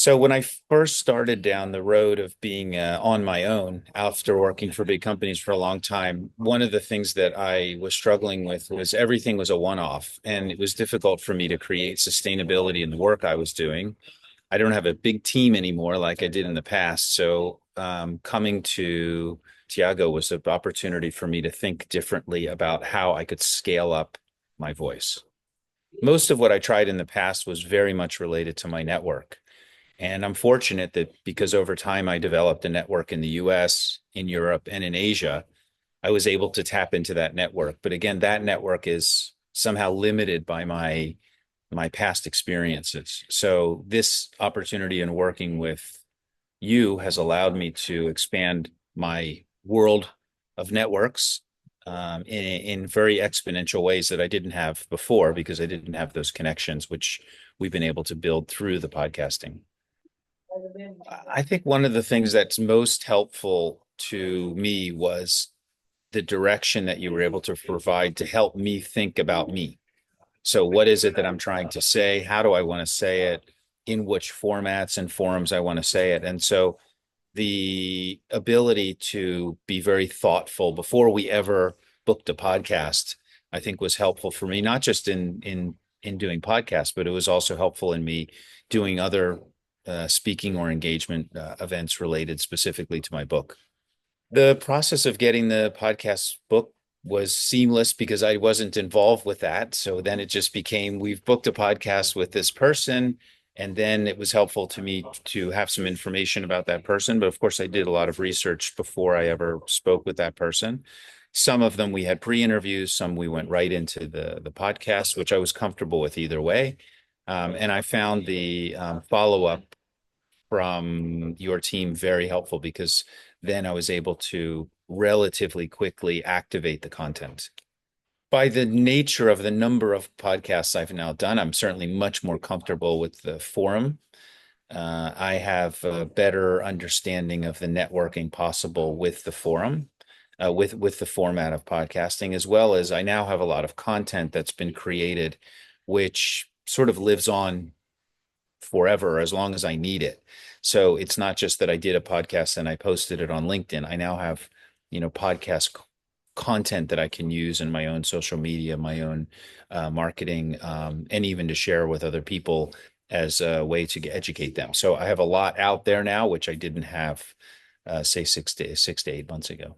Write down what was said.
So when I first started down the road of being on my own after working for big companies for a long time, one of the things that I was struggling with was everything was a one-off, and it was difficult for me to create sustainability in the work I was doing. I don't have a big team anymore like I did in the past, so coming to Tiago was an opportunity for me to think differently about how I could scale up my voice. Most of what I tried in the past was very much related to my network. And I'm fortunate that because over time I developed a network in the US, in Europe, and in Asia, I was able to tap into that network. But again, that network is somehow limited by my past experiences. So this opportunity in working with you has allowed me to expand my world of networks in very exponential ways that I didn't have before because I didn't have those connections, which we've been able to build through the podcasting. I think one of the things that's most helpful to me was the direction that you were able to provide to help me think about me. So, what is it that I'm trying to say? How do I want to say it? In which formats and forums I want to say it? And so, the ability to be very thoughtful before we ever booked a podcast, I think was helpful for me, not just in doing podcasts, but it was also helpful in me doing other speaking or engagement events related specifically to my book. The process of getting the podcast book was seamless because I wasn't involved with that. So then it just became we've booked a podcast with this person. And then it was helpful to me to have some information about that person. But of course, I did a lot of research before I ever spoke with that person. Some of them we had pre-interviews, some we went right into the podcast, which I was comfortable with either way. And I found the follow-up from your team very helpful because then I was able to relatively quickly activate the content. By the nature of the number of podcasts I've now done, I'm certainly much more comfortable with the forum. I have a better understanding of the networking possible with the forum, with the format of podcasting, as well as I now have a lot of content that's been created, which sort of lives on forever as long as I need it. So it's not just that I did a podcast and I posted it on LinkedIn. I now have, podcast content that I can use in my own social media, my own marketing, and even to share with other people as a way to educate them. So I have a lot out there now, which I didn't have, say 6 to 8 months ago.